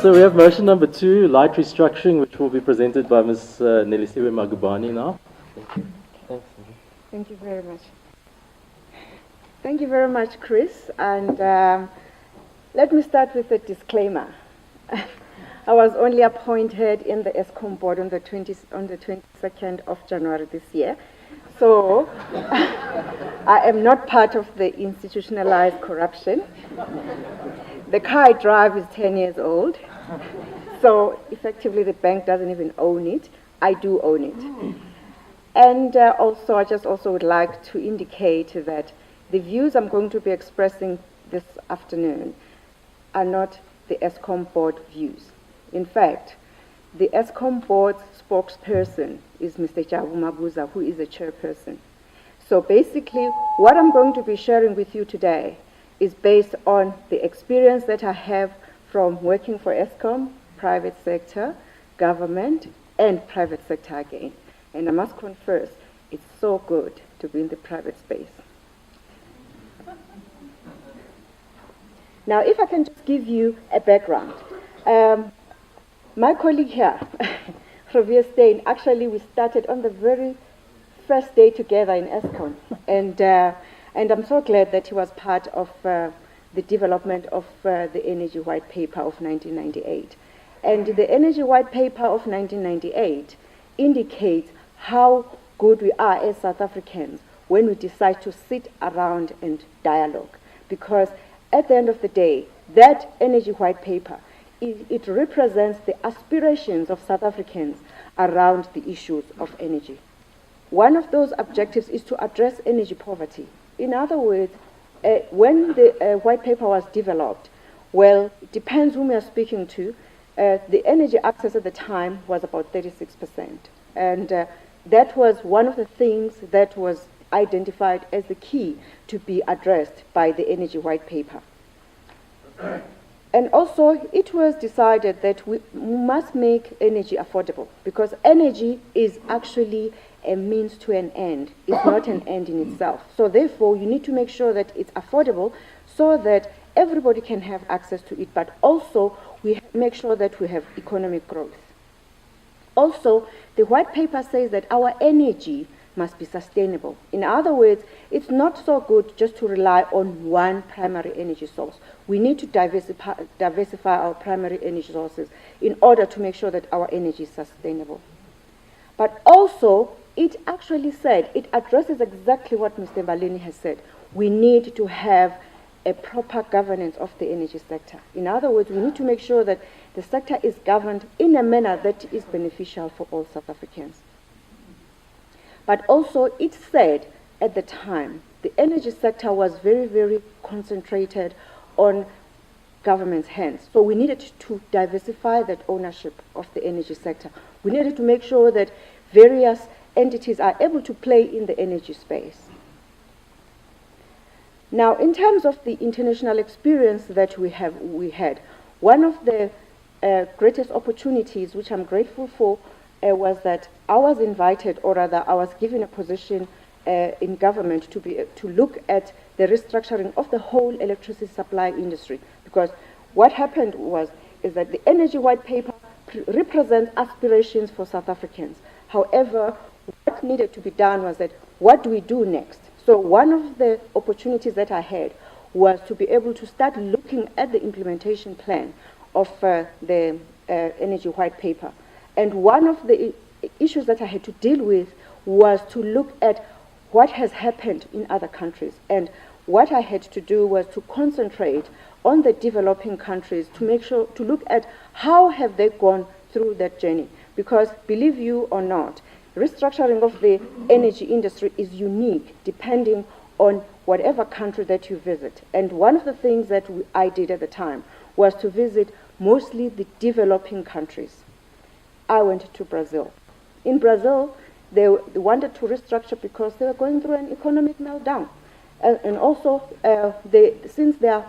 So we have motion number 2, light restructuring, which will be presented by Ms. Nelisiwe Magubane now. Thank you. Thanks. Thank you very much. Thank you very much, Chris. And let me start with a disclaimer. I was only appointed in the Eskom board on the 22nd of January this year. So I am not part of the institutionalized corruption. The car I drive is 10 years old. So effectively the bank doesn't even own it. I do own it. And also I just also would like to indicate that the views I'm going to be expressing this afternoon are not the Eskom board views. In fact, the Eskom board's spokesperson is Mr. Jabu Mabuza, who is the chairperson. So basically, what I'm going to be sharing with you today is based on the experience that I have from working for Eskom, private sector, government, and private sector again. And I must confess, it's so good to be in the private space. Now, if I can just give you a background. My colleague here, Javier Stein, actually we started on the very first day together in Eskom. And I'm so glad that he was part of the development of the Energy White Paper of 1998. And the Energy White Paper of 1998 indicates how good we are as South Africans when we decide to sit around and dialogue. Because at the end of the day, that Energy White Paper, it represents the aspirations of South Africans around the issues of energy. One of those objectives is to address energy poverty. In other words, when the white paper was developed, well, it depends whom you're speaking to. The energy access at the time was about 36%. And that was one of the things that was identified as the key to be addressed by the Energy White Paper. And also, it was decided that we must make energy affordable, because energy is actually a means to an end. It's not an end in itself. So therefore, you need to make sure that it's affordable so that everybody can have access to it, but also we make sure that we have economic growth. Also, the white paper says that our energy must be sustainable. In other words, it's not so good just to rely on one primary energy source. We need to diversify our primary energy sources in order to make sure that our energy is sustainable. But also, it actually said, it addresses exactly what Mr. Mbalini has said. We need to have a proper governance of the energy sector. In other words, we need to make sure that the sector is governed in a manner that is beneficial for all South Africans. But also, it said at the time, the energy sector was very, very concentrated on government's hands. So we needed to diversify that ownership of the energy sector. We needed to make sure that various entities are able to play in the energy space. Now, in terms of the international experience that we had, one of the greatest opportunities, which I'm grateful for, was that I was invited, or rather I was given a position in government to look at the restructuring of the whole electricity supply industry. Because what happened is that the Energy White Paper represents aspirations for South Africans. However, what needed to be done was that, what do we do next? So one of the opportunities that I had was to be able to start looking at the implementation plan of the Energy White Paper. And one of the issues that I had to deal with was to look at what has happened in other countries. And what I had to do was to concentrate on the developing countries to make sure, to look at how have they gone through that journey. Because believe you or not, restructuring of the energy industry is unique depending on whatever country that you visit. And one of the things that I did at the time was to visit mostly the developing countries. I went to Brazil. In Brazil, they wanted to restructure because they were going through an economic meltdown. And also, since their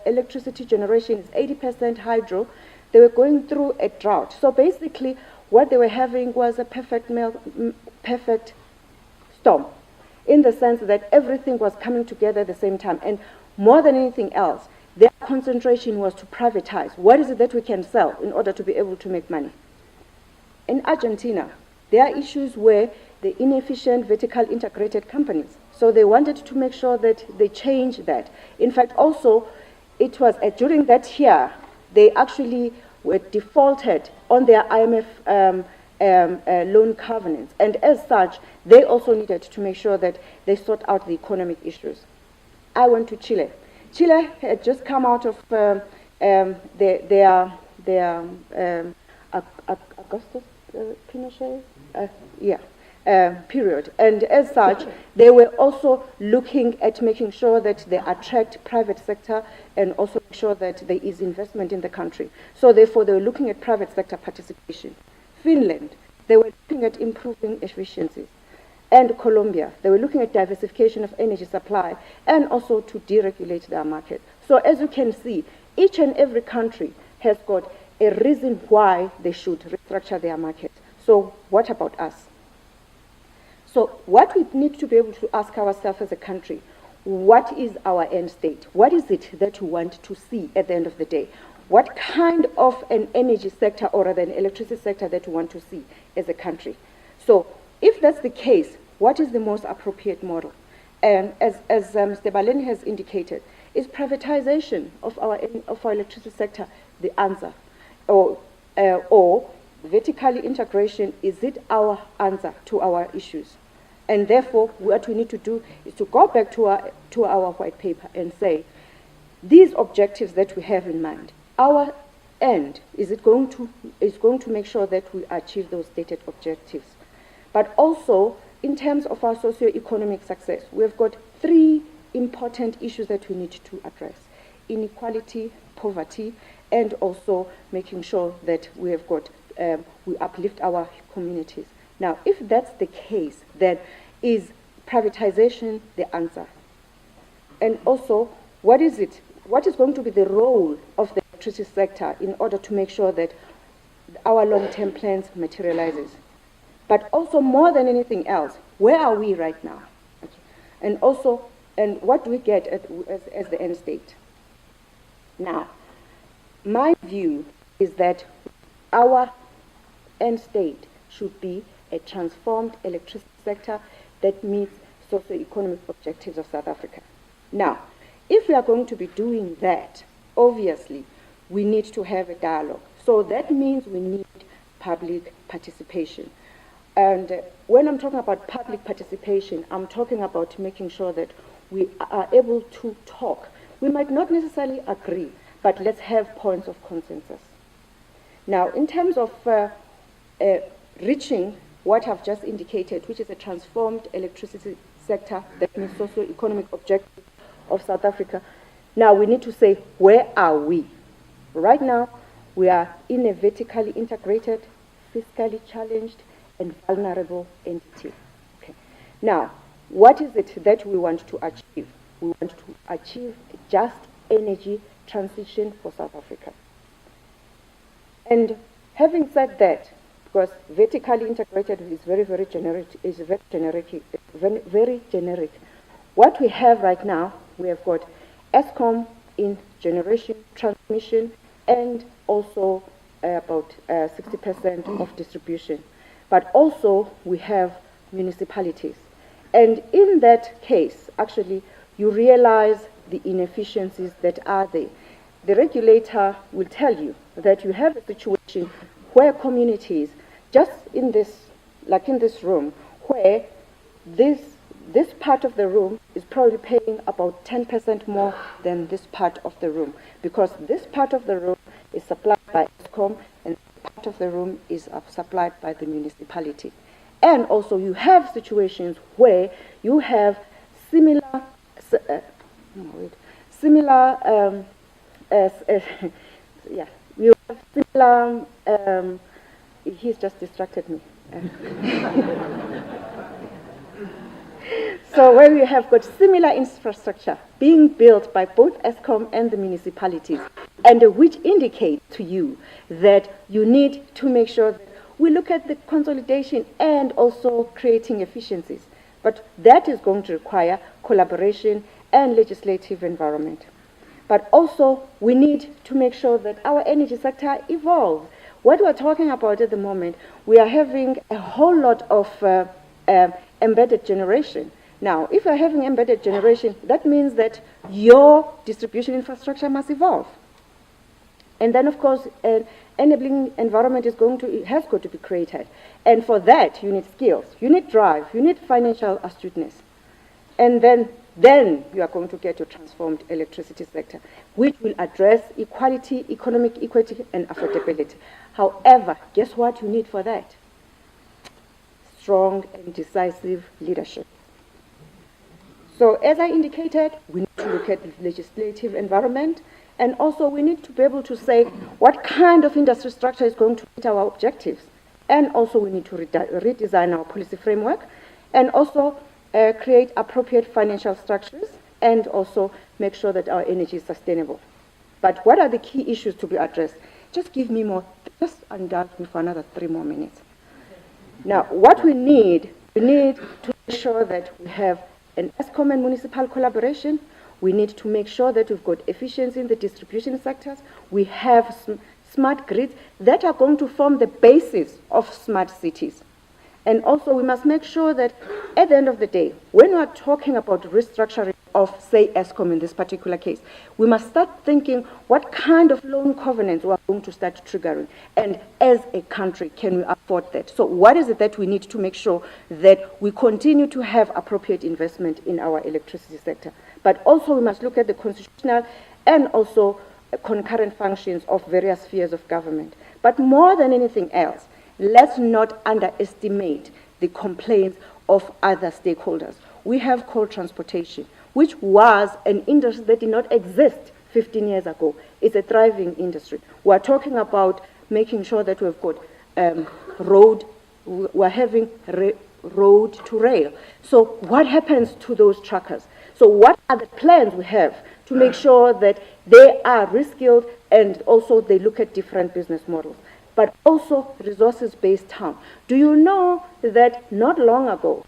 electricity generation is 80% hydro, they were going through a drought. So basically, what they were having was a perfect storm, in the sense that everything was coming together at the same time. And more than anything else, their concentration was to privatize. What is it that we can sell in order to be able to make money? In Argentina, their issues were the inefficient vertical integrated companies. So they wanted to make sure that they change that. In fact, also, it was during that year, they actually were defaulted on their IMF loan covenants. And as such, they also needed to make sure that they sort out the economic issues. I went to Chile. Chile had just come out of their Augustus Pinochet? Period. And as such, they were also looking at making sure that they attract private sector and also make sure that there is investment in the country. So therefore, they were looking at private sector participation. Finland, they were looking at improving efficiencies. And Colombia, they were looking at diversification of energy supply and also to deregulate their market. So as you can see, each and every country has got a reason why they should restructure their market. So what about us? So what we need to be able to ask ourselves as a country, what is our end state? What is it that we want to see at the end of the day? What kind of an energy sector or rather an electricity sector that we want to see as a country? So if that's the case, what is the most appropriate model? And as Mr. Baleni has indicated, is privatization of our electricity sector the answer? Or vertical integration, is it our answer to our issues? And therefore, what we need to do is to go back to our white paper and say, these objectives that we have in mind, our end, is going to make sure that we achieve those stated objectives. But also, in terms of our socio-economic success, we've got three important issues that we need to address: inequality, poverty, and also making sure that we have got we uplift our communities. Now, if that's the case, then is privatization the answer? And also, what is it? What is going to be the role of the electricity sector in order to make sure that our long-term plans materializes? But also, more than anything else, where are we right now? Okay. And also, and what do we get as the end state? Now, my view is that our end state should be a transformed electricity sector that meets socio-economic objectives of South Africa. Now, if we are going to be doing that, obviously, we need to have a dialogue. So that means we need public participation. And when I'm talking about public participation, I'm talking about making sure that we are able to talk. We might not necessarily agree, but let's have points of consensus. Now, in terms of reaching what I've just indicated, which is a transformed electricity sector that meets socio-economic objectives of South Africa, now we need to say, where are we? Right now, we are in a vertically integrated, fiscally challenged, and vulnerable entity. Okay. Now, what is it that we want to achieve? We want to achieve just energy transition for South Africa. And having said that, because vertically integrated is very generic. What we have right now, we have got Eskom in generation, transmission, and also about 60% of distribution. But also we have municipalities. And in that case, actually, you realize the inefficiencies that are there. The regulator will tell you that you have a situation where communities, just in this, like in this room, where this part of the room is probably paying about 10% more than this part of the room, because this part of the room is supplied by Eskom and part of the room is supplied by the municipality. And also you have situations where you have similar he's just distracted me. So where we have got similar infrastructure being built by both Eskom and the municipalities, and which indicate to you that you need to make sure that we look at the consolidation and also creating efficiencies. But that is going to require collaboration and legislative environment. But also, we need to make sure that our energy sector evolves. What we're talking about at the moment, we are having a whole lot of embedded generation. Now, if you're having embedded generation, that means that your distribution infrastructure must evolve. And then, of course, an enabling environment has got to be created. And for that, you need skills, you need drive, you need financial astuteness. And then you are going to get your transformed electricity sector, which will address equality, economic equity, and affordability. However, guess what you need for that? Strong and decisive leadership. So as I indicated, we need to look at the legislative environment, and also we need to be able to say what kind of industry structure is going to meet our objectives. And also we need to redesign our policy framework, and also create appropriate financial structures, and also make sure that our energy is sustainable. But what are the key issues to be addressed? Just give me more, just indulge me for another 3 more minutes. Now, what we need to make sure that we have an Eskom and municipal collaboration. We need to make sure that we've got efficiency in the distribution sectors. We have smart grids that are going to form the basis of smart cities. And also we must make sure that at the end of the day, when we are talking about restructuring of, say, Eskom in this particular case, we must start thinking what kind of loan covenants we are going to start triggering. And as a country, can we afford that? So what is it that we need to make sure that we continue to have appropriate investment in our electricity sector? But also we must look at the constitutional and also concurrent functions of various spheres of government. But more than anything else, let's not underestimate the complaints of other stakeholders. We have coal transportation, which was an industry that did not exist 15 years ago. It's a thriving industry. We're talking about making sure that we've got we're having road to rail. So what happens to those truckers? So what are the plans we have to make sure that they are reskilled and also they look at different business models? But also resources-based town. Do you know that not long ago,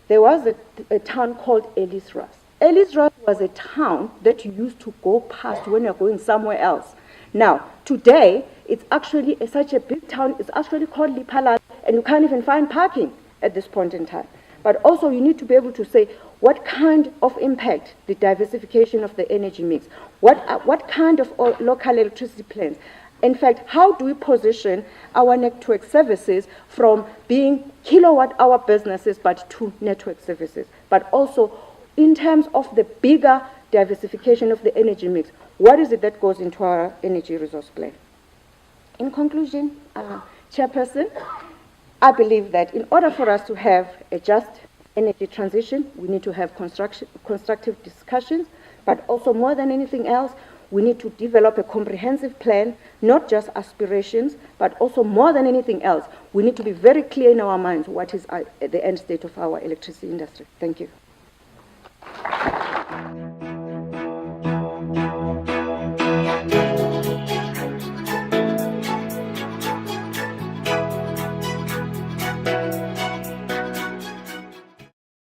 there was a town called Elisras. Elisras was a town that you used to go past when you're going somewhere else. Now, today, it's actually such a big town, it's actually called Lipalala, and you can't even find parking at this point in time. But also you need to be able to say what kind of impact the diversification of the energy mix, what kind of local electricity plans. In fact, how do we position our network services from being kilowatt-hour businesses but to network services? But also, in terms of the bigger diversification of the energy mix, what is it that goes into our energy resource plan? In conclusion, Chairperson, I believe that in order for us to have a just energy transition, we need to have constructive discussions, but also more than anything else, we need to develop a comprehensive plan, not just aspirations, but also more than anything else, we need to be very clear in our minds what is the end state of our electricity industry. Thank you.